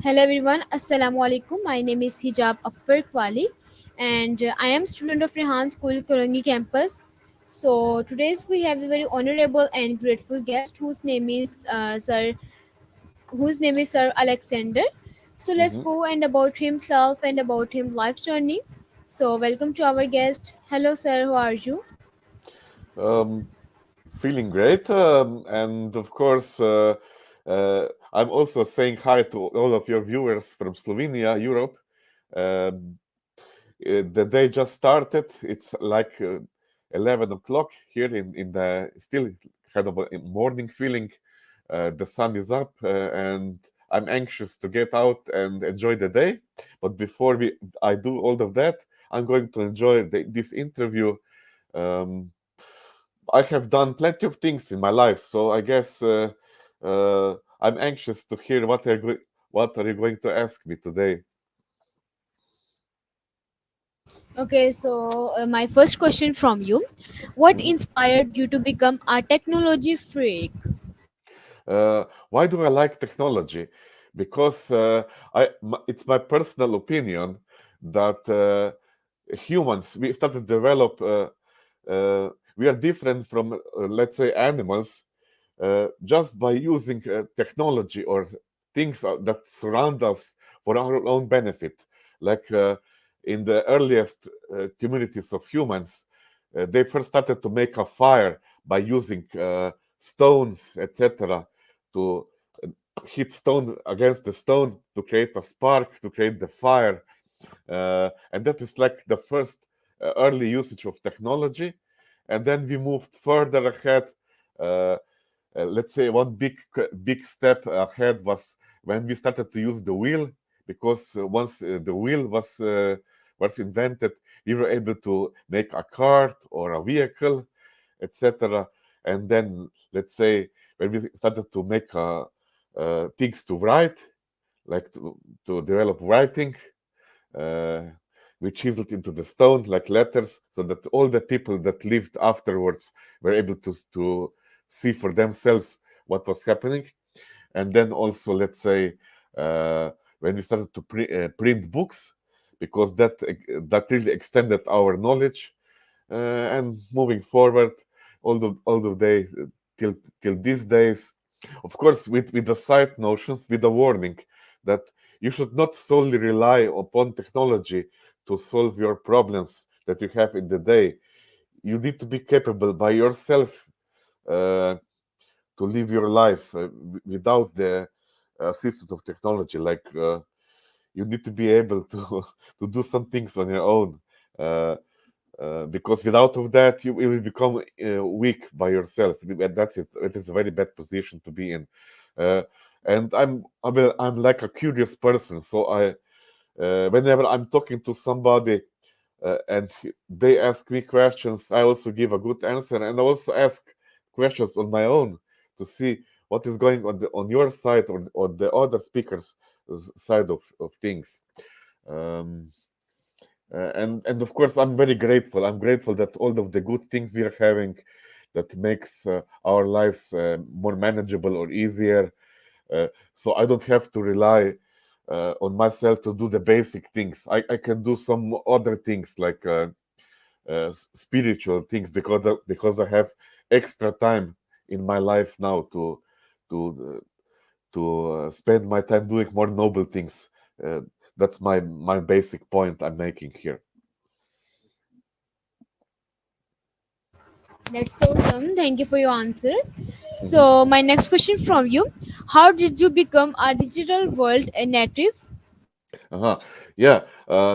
Hello everyone, Assalamu alaikum. My name is Hijab Akbar Kwali and I am student of Rehan School, Korangi campus. So today's we have a very honorable and grateful guest whose name is Sir Alexander. So let's hmm go and about himself and about him life journey. So welcome to our guest. Hello sir, how are you? Um, Feeling great, and of course, I'm also saying hi to all of your viewers from Slovenia, Europe. Um, the day just started. It's like 11 o'clock here in the still kind of a morning feeling. The sun is up, and I'm anxious to get out and enjoy the day. But before I do all of that, I'm going to enjoy this interview. Um, I have done plenty of things in my life, so I guess I'm anxious to hear what are you going to ask me today. Okay, so my first question from you. What Mhm. inspired you to become a technology freak? Why do I like technology? Because it's my personal opinion that humans we started to develop. We are different from, let's say, animals just by using technology or things that surround us for our own benefit. Like in the earliest communities of humans, they first started to make a fire by using stones, etc., to hit stone against the stone to create a spark, to create the fire. And that is like the first early usage of technology. And then we moved further ahead. Uh, let's say one big step ahead was when we started to use the wheel, because once the wheel was invented, we were able to make a cart or a vehicle, etc. And then, let's say, when we started to make things to write, like to develop writing, uh, we chiseled into the stone like letters, so that all the people that lived afterwards were able to see for themselves what was happening. And then also, let's say, uh, when we started to print books, because that really extended our knowledge. And moving forward, all the days till these days, of course, with the side notions, with the warning that you should not solely rely upon technology to solve your problems that you have in the day. You need to be capable by yourself uh, to live your life without the assistance of technology. Like you need to be able to to do some things on your own. Uh, because without of that you will become weak by yourself, and that's it. It is a very bad position to be in. uh, and I'm like a curious person, so I whenever I'm talking to somebody and they ask me questions, I also give a good answer, and I also ask questions on my own to see what is going on your side or the other speakers side of things. um, and of course, I'm very grateful. I'm grateful that all of the good things we are having, that makes our lives more manageable or easier. So I don't have to rely on myself to do the basic things. I can do some other things like spiritual things, because I have extra time in my life now to spend my time doing more noble things. Uh, that's my basic point I'm making here. That's awesome. Thank you for your answer. Mhm. So, my next question from you: how did you become a digital world a native? Uh-huh. Yeah,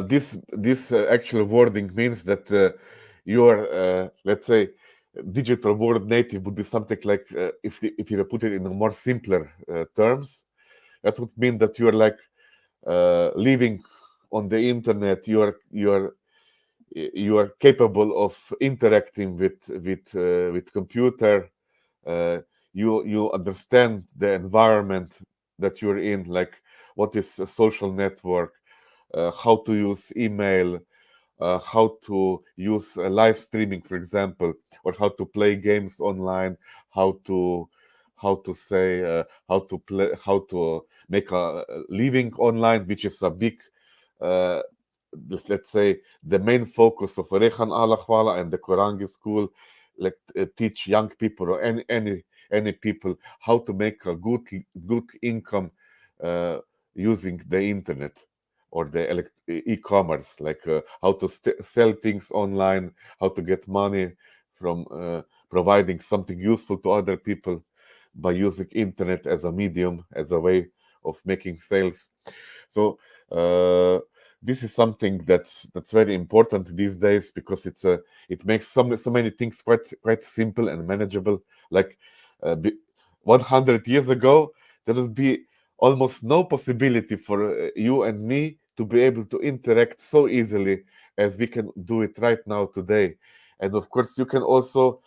this actual wording means that your let's say digital word native would be something like, if you put it in a more simpler terms, that would mean that you are like living on the internet. You are capable of interacting with computer. uh, you understand the environment that you're in, like what is a social network, how to use email, how to use live streaming, for example, or how to play games online, how to how to say, how to play, how to make a living online, which is a big, uh, let's say, the main focus of Rehan Alakhwala and the Qurangi school, like teach young people or any people how to make a good income uh, using the internet or the e-commerce, like how to sell things online, how to get money from providing something useful to other people by using internet as a medium, as a way of making sales. So this is something that's very important these days, because it makes so many things quite simple and manageable. Like uh, be, 100 years ago, there would be almost no possibility for you and me to be able to interact so easily as we can do it right now today. And of course, you can also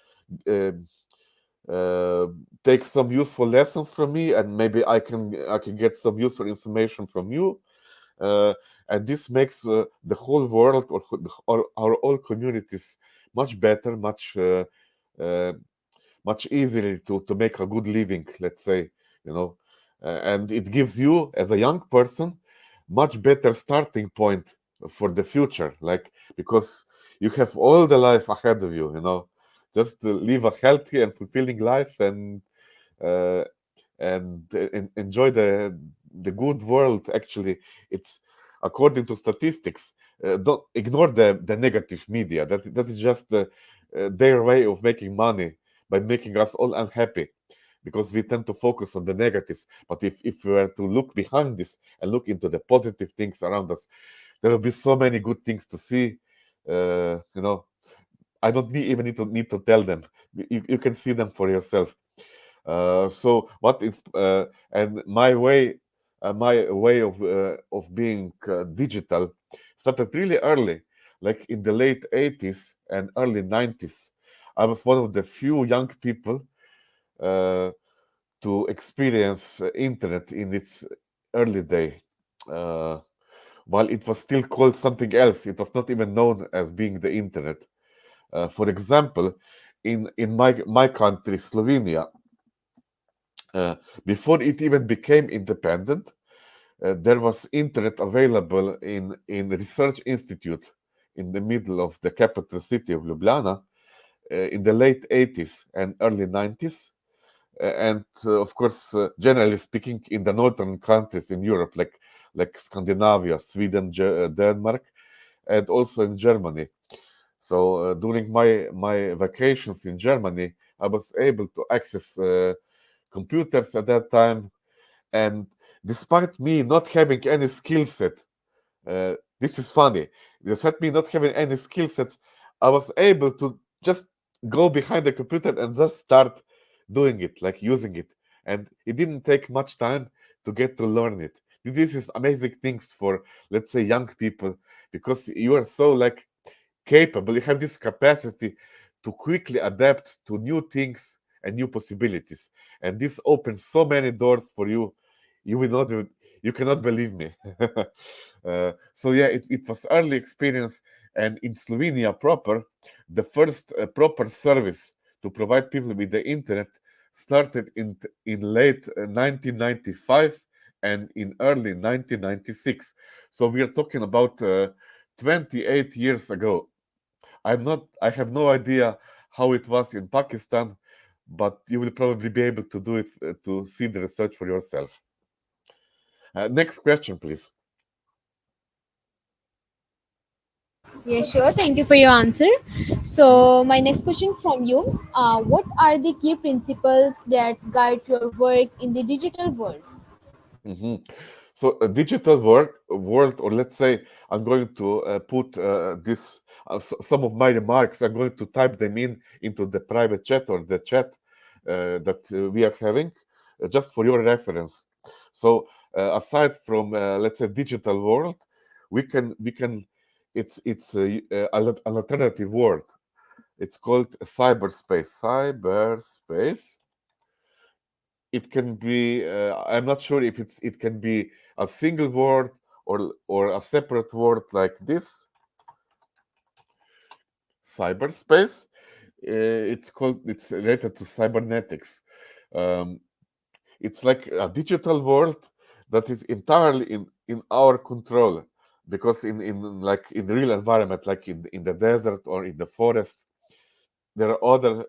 uh, uh, take some useful lessons from me, and maybe I can get some useful information from you. Uh, and this makes the whole world, or our all communities, much better, uh, much easier to make a good living, let's say, you know. And it gives you, as a young person, much better starting point for the future, like, because you have all the life ahead of you, you know. Just to live a healthy and fulfilling life, uh, and enjoy the good world. Actually, it's according to statistics. Don't ignore the negative media. That is just their way of making money by making us all unhappy, because we tend to focus on the negatives. But if we were to look behind this and look into the positive things around us, there will be so many good things to see. You know, I don't even need to tell them. You can see them for yourself. So what is and my way of being digital started really early, like in the late 80s and early 90s. I was one of the few young people uh, to experience internet in its early day. Uh, while it was still called something else, it was not even known as being the internet. For example, in my country, Slovenia, uh, before it even became independent, there was internet available in research institute in the middle of the capital city of Ljubljana in the late 80s and early 90s. And of course, generally speaking, in the northern countries in Europe, like Scandinavia, Sweden, Denmark, and also in Germany. So during my vacations in Germany, I was able to access computers at that time. And despite me not having any skill set, this is funny. Despite me not having any skill sets, I was able to just go behind the computer and just start doing it, like using it. And it didn't take much time to get to learn it. This is amazing things for, let's say, young people, because you are so like capable. You have this capacity to quickly adapt to new things and new possibilities, and this opens so many doors for you. You will not, you cannot believe me. So yeah, it was early experience, and in Slovenia proper, the first proper service to provide people with the internet started in late 1995 and in early 1996. So we are talking about 28 years ago. I have no idea how it was in Pakistan, but you will probably be able to do it to see the research for yourself. Next question, please. Yeah, sure. Thank you for your answer. So, my next question from you: what are the key principles that guide your work in the digital world? Mhm. So a digital world, or let's say, I'm going to put this some of my remarks. I'm going to type them into the private chat or the chat that we are having, just for your reference. So aside from let's say digital world, we can an alternative word. It's called cyberspace. Cyberspace. It can be I'm not sure if it can be a single word or a separate word like this. Cyberspace, it's related to cybernetics. it's like a digital world that is entirely in our control, because in like in the real environment, like in the desert or in the forest, there are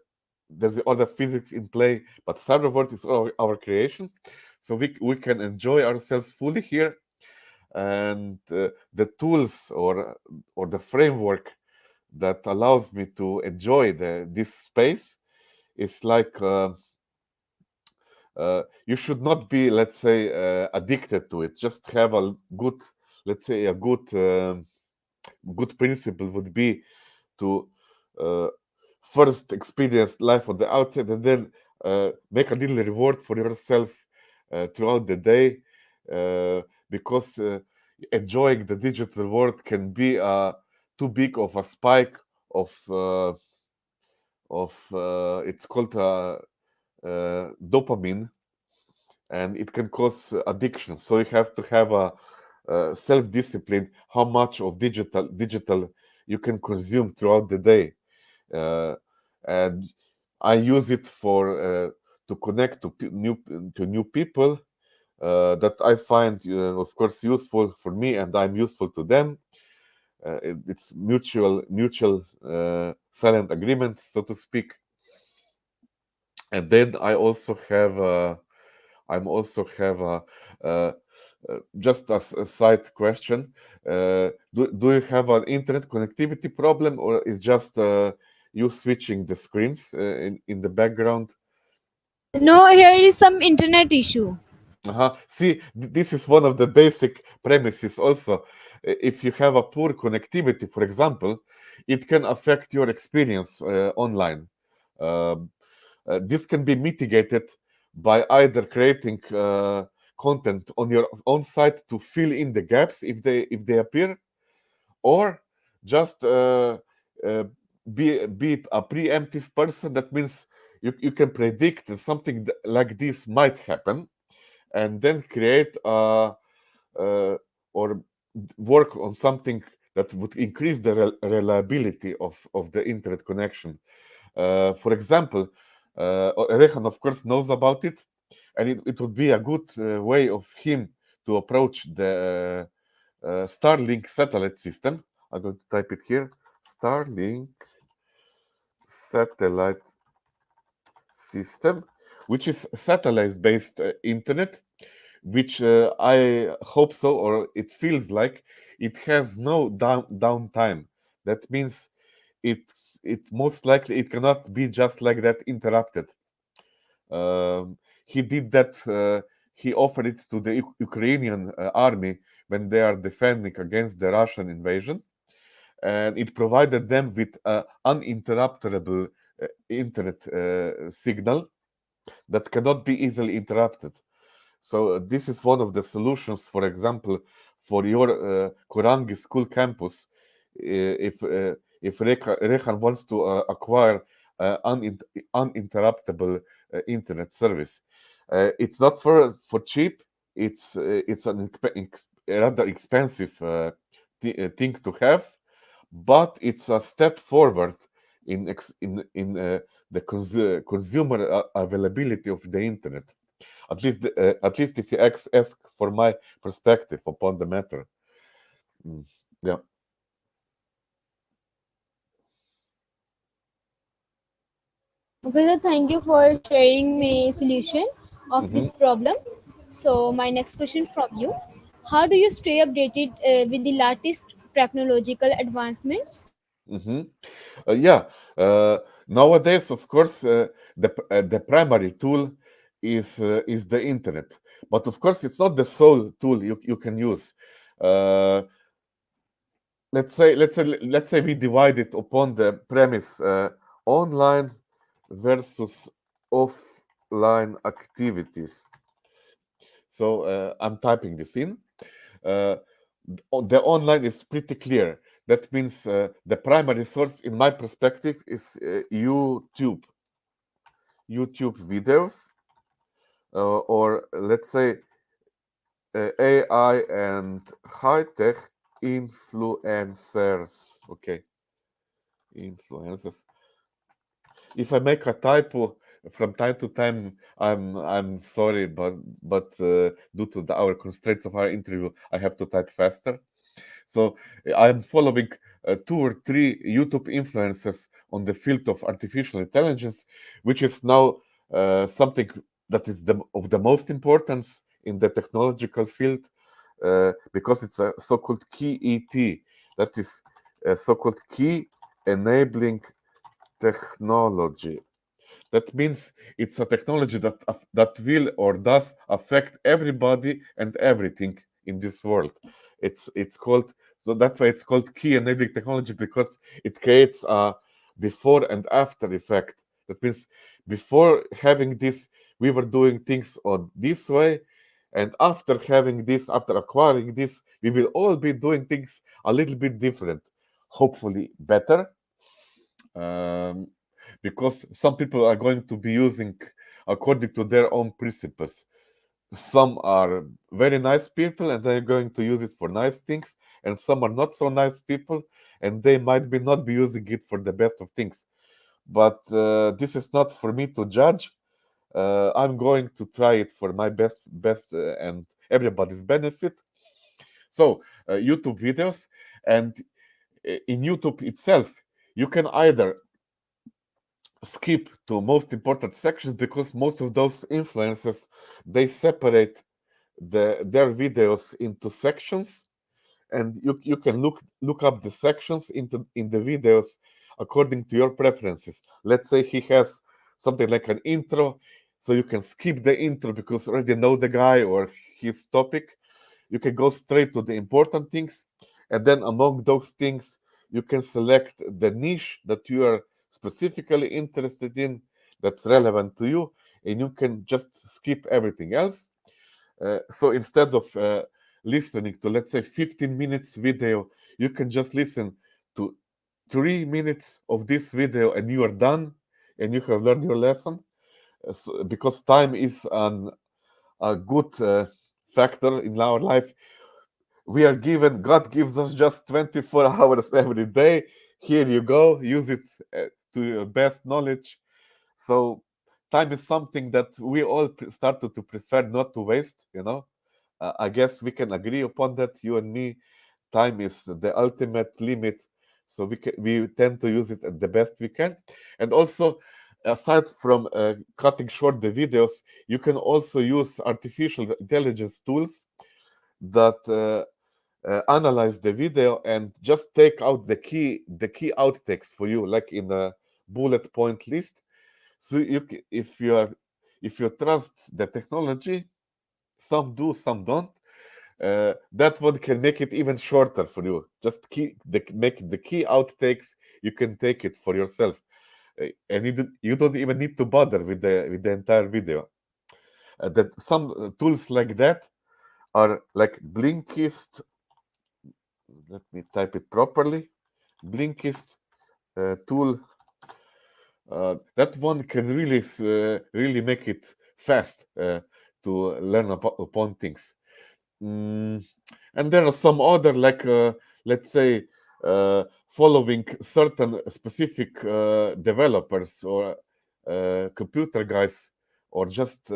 there's the other physics in play, but cyber world is our creation, so we can enjoy ourselves fully here. And the tools or the framework that allows me to enjoy this space is like you should not be, let's say, addicted to it. Just have a good, let's say, a good principle would be to uh, first experience life on the outside, and then make a little reward for yourself throughout the day, uh, because enjoying the digital world can be too big of a spike of it's called dopamine, and it can cause addiction. So you have to have a self-discipline how much of digital you can consume throughout the day. uh, and I use it for to connect to new people that I find, of course, useful for me, and I'm useful to them. It's mutual silent agreement, so to speak. And then I'm also have uh, just as a side question. Do you have an internet connectivity problem, or is just you switching the screens in the background? No, here is some internet issue. See, this is one of the basic premises also. If you have a poor connectivity, for example, it can affect your experience online. Um, this can be mitigated by either creating content on your own site to fill in the gaps if they appear, or just uh, be a preemptive person. That means you can predict something like this might happen, and then create or work on something that would increase the reliability of the internet connection. For example, Rehan, of course, knows about it, and it would be a good way of him to approach the Starlink satellite system. I'm going to type it here. Starlink satellite system, which is satellite-based internet, which I hope so, or it feels like it has no downtime. That means it most likely it cannot be just like that interrupted. He did that. He offered it to the Ukrainian army when they are defending against the Russian invasion, and it provided them with uninterruptible internet signal that cannot be easily interrupted. So this is one of the solutions, for example, for your Kurangi school campus. If Rehan wants to acquire uninterruptible internet service, it's not for cheap. It's an rather expensive thing to have, but it's a step forward in the consumer availability of the internet. At least if you ask for my perspective upon the matter. Mm, yeah. Okay, so thank you for sharing me solution of hmm this problem. So my next question from you: how do you stay updated with the latest technological advancements? hmm yeah. Uh, Nowadays, of course, the primary tool is the internet, but of course, it's not the sole tool you can use. Uh, let's say we divide it upon the premise online versus offline activities. So I'm typing this in. Uh, the online is pretty clear. That means the primary source, in my perspective, is YouTube videos, or let's say AI and high tech influencers. Okay, influencers. If I make a typo, from time to time, I'm sorry, but due to our constraints of our interview, I have to type faster. So I'm following two or three YouTube influencers on the field of artificial intelligence, which is now something that is of the most importance in the technological field, because it's a so-called KET, that is a so-called key enabling technology. That means it's a technology that will or does affect everybody and everything in this world. It's called, so that's why it's called key enabling technology, because it creates a before and after effect. That means before having this, we were doing things on this way, and after having this, after acquiring this, we will all be doing things a little bit different, hopefully better. Um, because some people are going to be using according to their own principles. Some are very nice people and they're going to use it for nice things, and some are not so nice people and they might be not be using it for the best of things. But this is not for me to judge. I'm going to try it for my best and everybody's benefit. So YouTube videos, and in YouTube itself, you can either skip to most important sections, because most of those influencers, they separate their videos into sections, and you can look up the sections in the videos according to your preferences. Let's say he has something like an intro, so you can skip the intro because you already know the guy or his topic. You can go straight to the important things, and then among those things you can select the niche that you are specifically interested in, that's relevant to you, and you can just skip everything else. So instead of listening to, let's say, 15 minutes video, you can just listen to 3 minutes of this video and you are done, and you have learned your lesson. Because time is a good factor in our life. We are given, God gives us just 24 hours every day. Here you go, use it to your best knowledge. So time is something that we all started to prefer not to waste. I guess we can agree upon that, you and me. Time is the ultimate limit, so we tend to use it at the best we can. And also, aside from cutting short the videos, you can also use artificial intelligence tools that analyze the video and just take out the key outtakes for you, like in a bullet point list. So if you trust the technology, some do, some don't. That one can make it even shorter for you. Just make the key outtakes. You can take it for yourself, and you don't even need to bother with the entire video. That some tools like that are like Blinkist. Let me type it properly. Blinkist tool. That one can really make it fast to learn upon things. Mm, and there are some other, like let's say, following certain specific developers or computer guys, or just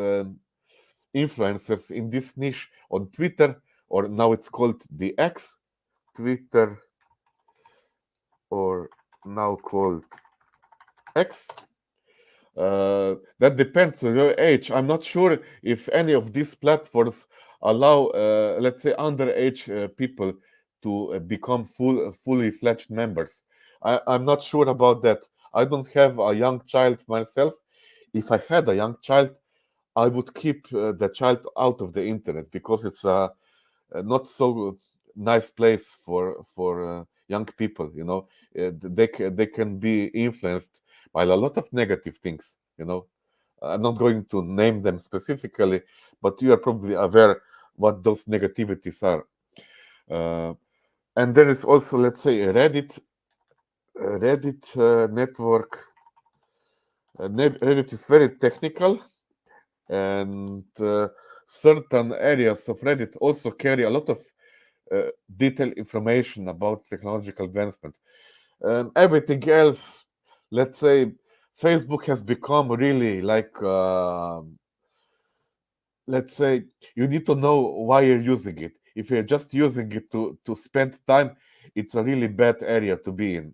influencers in this niche on Twitter, or now it's called the X, Twitter, or now called X. That depends on your age. I'm not sure if any of these platforms allow, let's say, underage people to become fully fledged members. I'm not sure about that. I don't have a young child myself. If I had a young child, I would keep the child out of the internet, because it's not so nice place for young people. They can be influenced by a lot of negative things. I'm not going to name them specifically, but you are probably aware what those negativities are. uh, and there is also, let's say, a Reddit network. Reddit is very technical, and certain areas of Reddit also carry a lot of detailed information about technological advancement. Everything else, let's say, Facebook has become really like, let's say, you need to know why you're using it. If you're just using it to spend time, it's a really bad area to be in,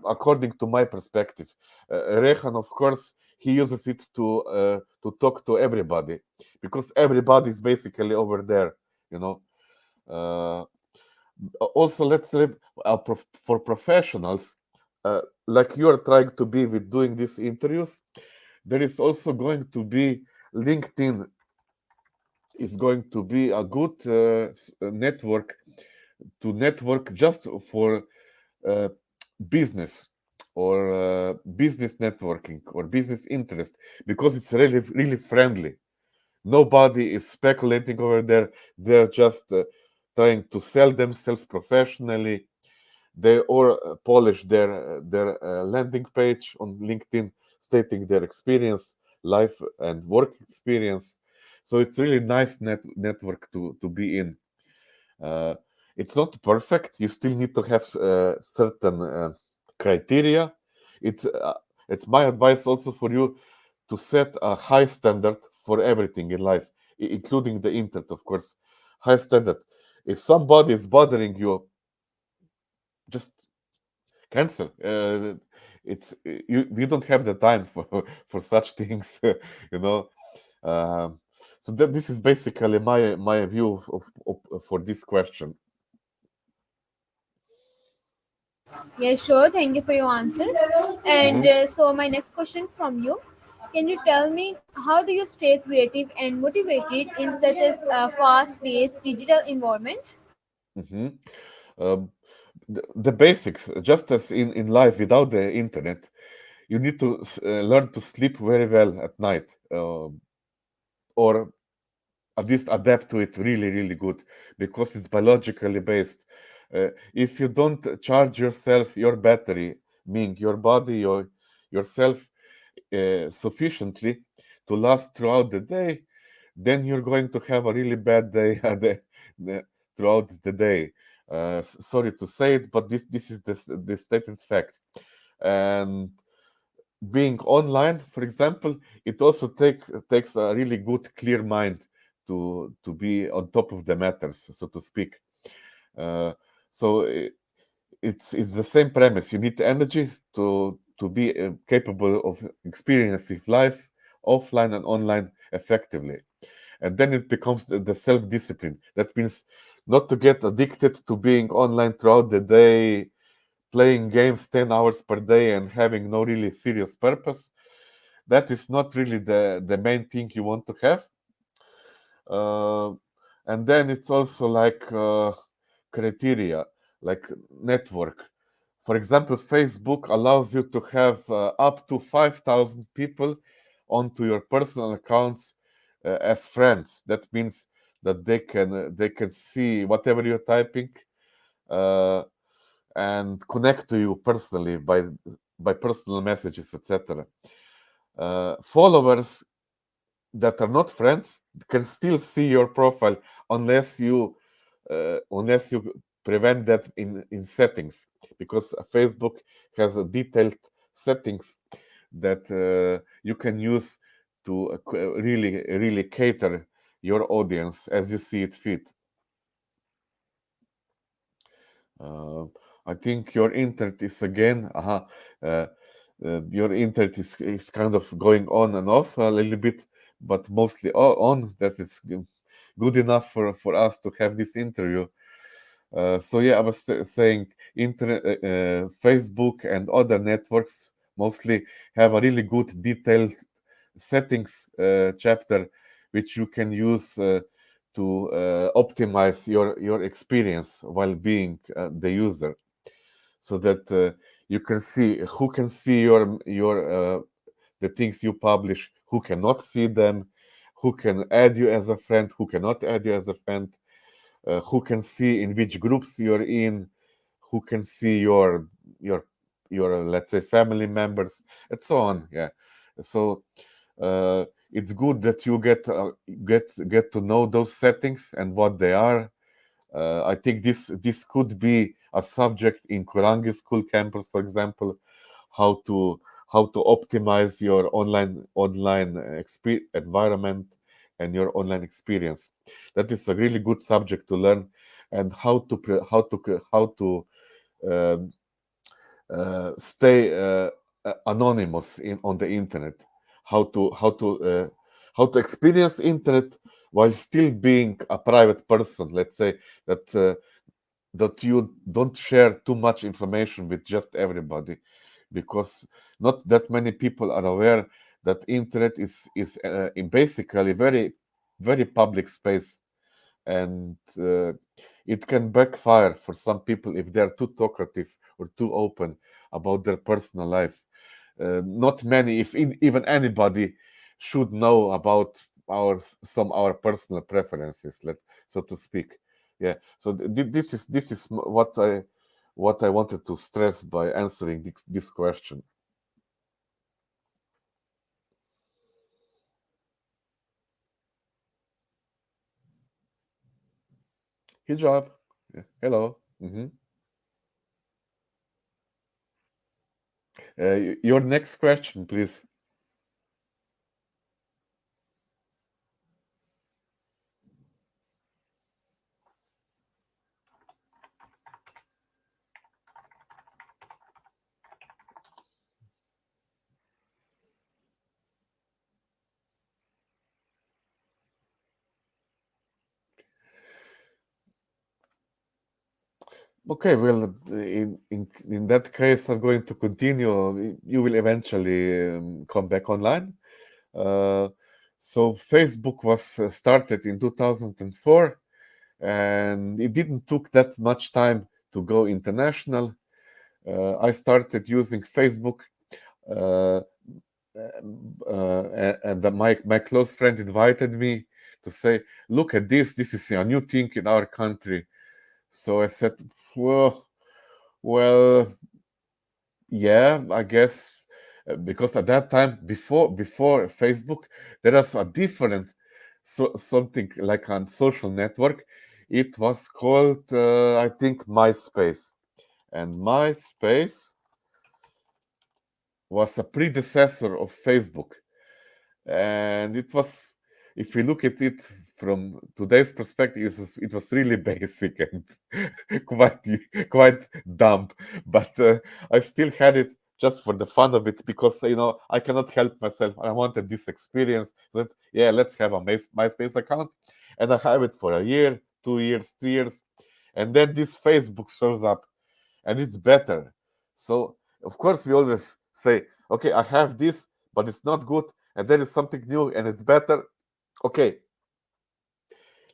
according to my perspective. Rehan, of course, he uses it to talk to everybody, because everybody is basically over there, you know. Uh, Also, let's say, for professionals, like you are trying to be with doing these interviews, there is also going to be LinkedIn is going to be a good network to network just for uh, business, or business networking, or business interest, because it's really friendly. Nobody is speculating over there. They're just trying to sell themselves professionally. They or polish their landing page on LinkedIn, stating their experience, life and work experience. So it's really nice network to be in. Uh, it's not perfect. You still need to have certain criteria. It's uh, it's my advice also for you to set a high standard for everything in life, including the internet, of course. High standard. If somebody is bothering you, just cancel. It's you. We don't have the time for for such things, you know. Um, so this is basically my view for this question. Yeah, sure. Thank you for your answer. And Mhm. so, my next question from you: can you tell me how do you stay creative and motivated in such a fast-paced digital environment? Hmm. Um, the basics, just as in life without the internet, you need to learn to sleep very well at night, or at least adapt to it really good, because it's biologically based. If you don't charge yourself, your battery, meaning your body, yourself, sufficiently to last throughout the day, then you're going to have a really bad day the- throughout the day. Sorry to say it, but this is the stated fact. And being online, for example, it also takes a really good, clear mind to be on top of the matters, so to speak. Uh, so it's the same premise. You need energy to be capable of experiencing life offline and online effectively, and then it becomes the self-discipline. That means not to get addicted to being online throughout the day, playing games 10 hours per day and having no really serious purpose. That is not really the main thing you want to have. uh, and then it's also like criteria, like network. For example, Facebook allows you to have up to 5,000 people onto your personal accounts as friends. That means that they can see whatever you're typing, uh, and connect to you personally by personal messages, etc. Followers that are not friends can still see your profile, unless you prevent that in settings, because Facebook has a detailed settings that you can use to really cater your audience as you see it fit. Uh, I think your internet is again. Uh, your internet is kind of going on and off a little bit, but mostly on. That is good enough for us to have this interview. So yeah, I was saying internet, Facebook and other networks mostly have a really good detailed settings chapter, which you can use to optimize your experience while being the user, so that you can see who can see your the things you publish, who cannot see them, who can add you as a friend, who cannot add you as a friend, who can see in which groups you're in, who can see your let's say family members, and so on. Yeah, so it's good that you get to know those settings and what they are. I think this could be a subject in Kurangi School campus, for example, how to how to optimize your online environment and your online experience. That is a really good subject to learn, and how to um, stay anonymous on the internet, how to how to uh, how to experience internet while still being a private person. Let's say that you don't share too much information with just everybody, because not that many people are aware that internet is in basically very public space, and it can backfire for some people if they're too talkative or too open about their personal life. Not many, if even anybody, should know about our personal preferences, so to speak. Yeah. So this is what I wanted to stress by answering this question. Hijab. Yeah. Hello. Your next question, please. Okay, well, in that case, I'm going to continue. You will eventually come back online. Uh, so Facebook was started in 2004, and it didn't took that much time to go international. I started using Facebook, uh, and my close friend invited me to say, "Look at this! This is a new thing in our country." So I said, "Well, well, yeah, I guess because at that time, before Facebook, there was a different something like a social network. It was called, I think, MySpace, and MySpace was a predecessor of Facebook, and it was, if you look at it from today's perspective, it was really basic and quite quite dumb, but I still had it just for the fun of it, because I cannot help myself. I wanted this experience, that yeah, let's have a MySpace account, and I have it for a year, 2 years, 3 years, and then this Facebook shows up, and it's better. So of course we always say, okay, I have this, but it's not good, and there is something new and it's better. Okay,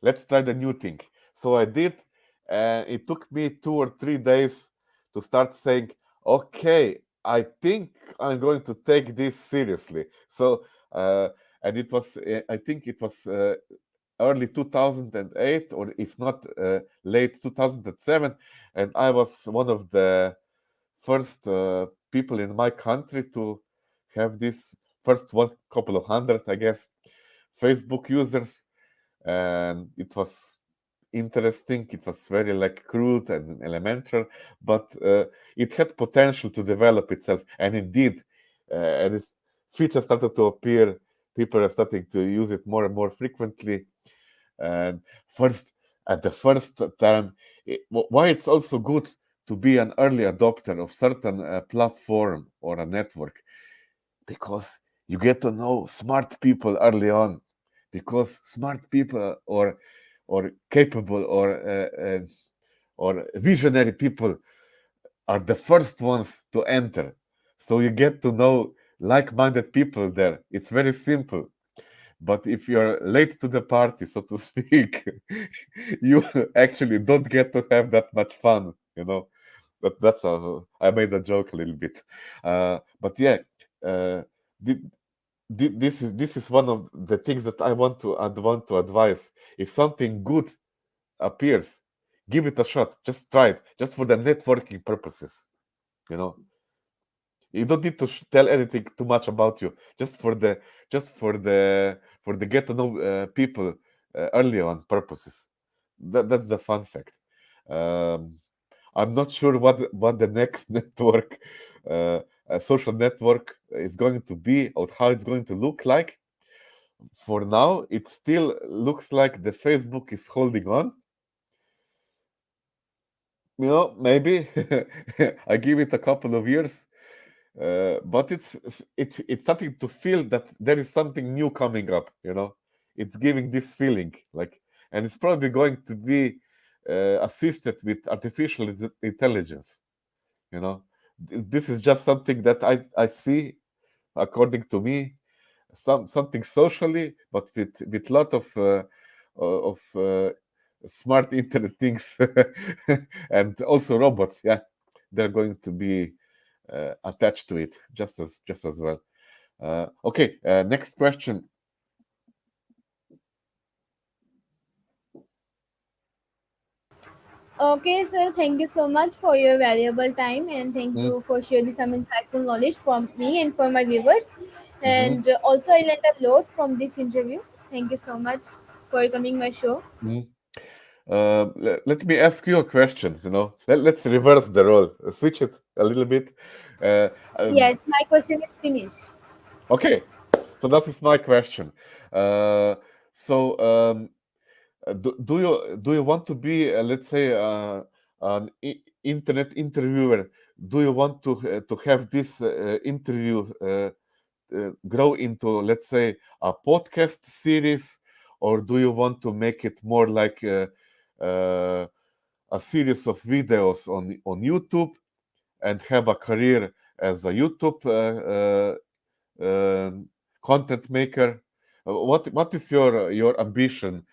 let's try the new thing. So I did, and it took me 2 or 3 days to start saying, okay, I think I'm going to take this seriously. So and it was, I think it was early 2008, or if not late 2007, and I was one of the first people in my country to have this, first one couple of hundred, I guess, Facebook users, and it was interesting. It was very like crude and elemental, but it had potential to develop itself, and indeed, and its features started to appear. People are starting to use it more and more frequently. And first, at the first time, why it's also good to be an early adopter of certain platform or a network, because you get to know smart people early on, because smart people or capable or visionary people are the first ones to enter. So you get to know like-minded people there. It's very simple. But if you're late to the party, so to speak, you actually don't get to have that much fun. That's I made a joke a little bit. But yeah, uh, thi- this is one of the things that I want to advise. If something good appears, give it a shot. Just try it, just for the networking purposes. You know, you don't need to tell anything too much about you. Just for the get to know people early on purposes. That's the fun fact. Um, I'm not sure what the next network. social network is going to be, or how it's going to look like. For now, it still looks like the Facebook is holding on. Maybe I give it a couple of years, but it's starting to feel that there is something new coming up. It's giving this feeling like, and it's probably going to be assisted with artificial intelligence. You know, this is just something that I see, according to me, something socially, but with lot of smart internet things, and also robots. Yeah, they're going to be attached to it just as well. Okay, next question. Okay, sir. Thank you so much for your valuable time, and thank Mm, you for sharing some insightful knowledge from me and for my viewers. mhm, And also, I learned a lot from this interview. Thank you so much for coming my show. mm. Let me ask you a question. Let's reverse the role, switch it a little bit. Uh, um, Yes, my question is finished. okay, so that is my question. Uh, so, do you want to be, let's say, an internet interviewer? Do you want to have this interview grow into, let's say, a podcast series, or do you want to make it more like uh, a series of videos on YouTube and have a career as a YouTube content maker? What is your ambition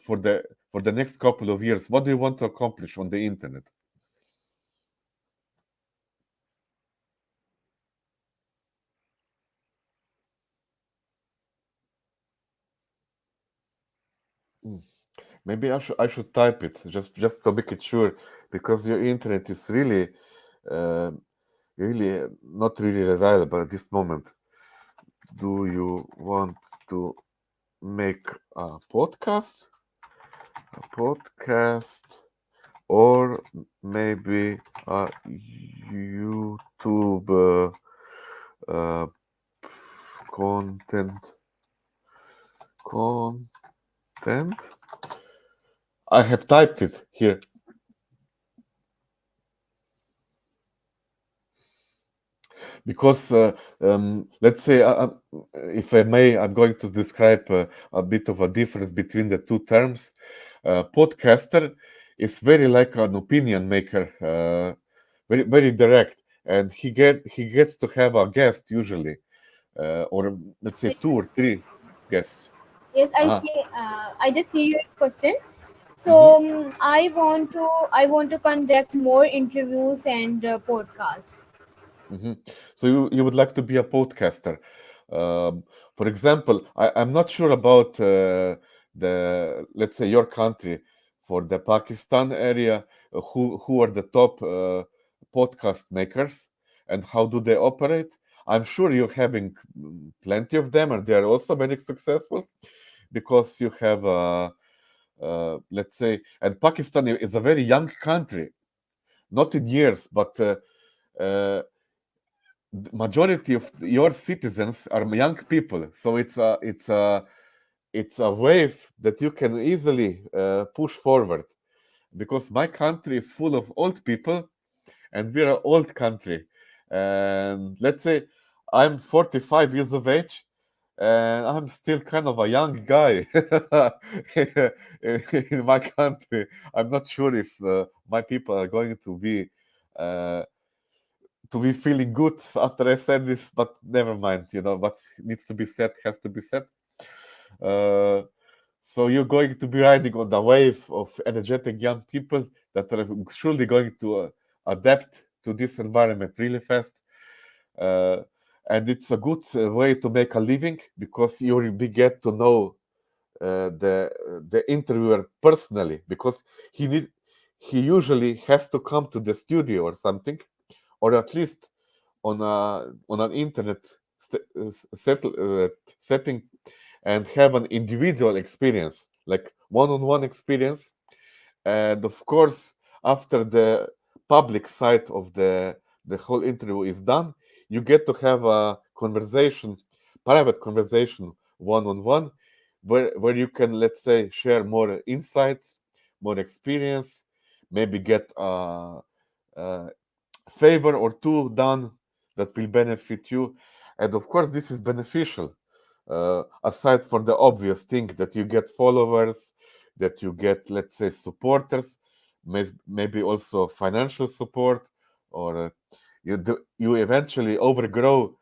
for the next couple of years? What do you want to accomplish on the internet? Mm. Maybe I should type it just to make it sure, because your internet is uh, really not really reliable at this moment. Do you want to make a podcast? A podcast, or maybe a YouTube uh, content content. I have typed it here. Because let's say, if I may, I'm going to describe a bit of a difference between the two terms. Podcaster is very like an opinion maker, very very direct, and he gets to have a guest usually, or let's say two or three guests. Yes, I Ah, see. I just see your question. So mhm. I want to conduct more interviews and podcasts. hmm So you would like to be a podcaster. Um, for example, I'm not sure about the, let's say, your country. For the Pakistan area, who are the top podcast makers, and how do they operate? I'm sure you're having plenty of them, and they are also very successful, because you have, let's say, and Pakistan is a very young country, not in years, but uh, the majority of your citizens are young people, so it's a wave that you can easily push forward, because my country is full of old people, and we're an old country. And let's say I'm 45 years of age, and I'm still kind of a young guy in my country. I'm not sure if my people are going uh, to be feeling good after I said this, but never mind. What needs to be said has to be said. Uh, so you're going to be riding on the wave of energetic young people that are surely going to adapt to this environment really fast. Uh, and it's a good way to make a living, because you will get to know the interviewer personally, because he usually has to come to the studio or something, or at least on an internet setting, and have an individual experience, like one-on-one experience. And of course, after the public side of the whole interview is done, you get to have a conversation, private conversation, one-on-one, where you can, let's say, share more insights, more experience, maybe get a favor or two done that will benefit you. And of course, this is beneficial. Aside from the obvious thing that you get followers, that you get, let's say, supporters, maybe also financial support, or you eventually overgrow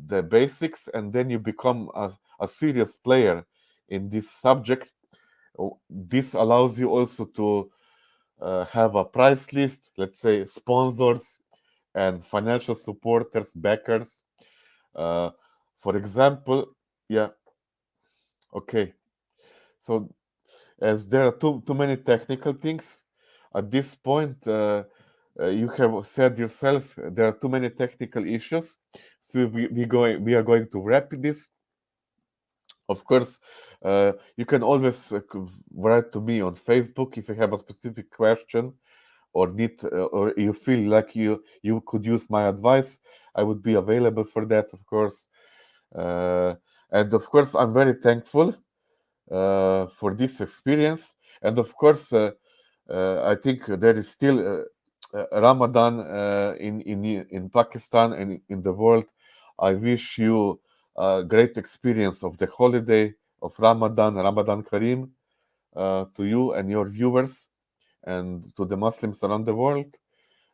the basics, and then you become a serious player in this subject. This allows you also to have a price list, let's say sponsors and financial supporters, backers. Uh, for example, yeah, okay. So as there are too many technical things at this point, you have said yourself there are too many technical issues. So we are going to wrap this. Of course, you can always write to me on Facebook if you have a specific question or need or you feel like you could use my advice. I would be available for that, of course. Uh, and of course, I'm very thankful for this experience. And of course, I think there is still Ramadan in Pakistan and in the world. I wish you a great experience of the holiday of Ramadan, Ramadan Kareem, to you and your viewers and to the Muslims around the world.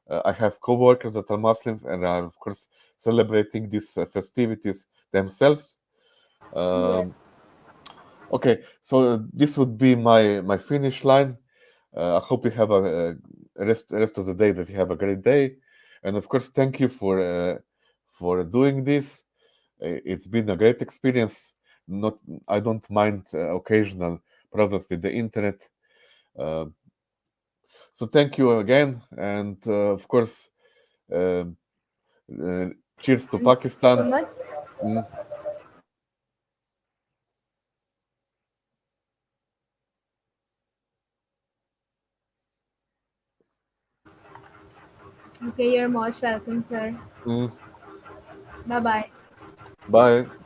I have co-workers that are Muslims and are, of course, celebrating these festivities themselves. Yes. Um, okay, so this would be my finish line. I hope you have a rest of the day that you have a great day, and of course, thank you for doing this. It's been a great experience. Not I don't mind occasional problems with the internet. Uh, so thank you again, and of course, uh, uh, cheers to Thank you so Pakistan. much. Mm, Okay, you're most welcome, sir. mm, Bye bye. bye.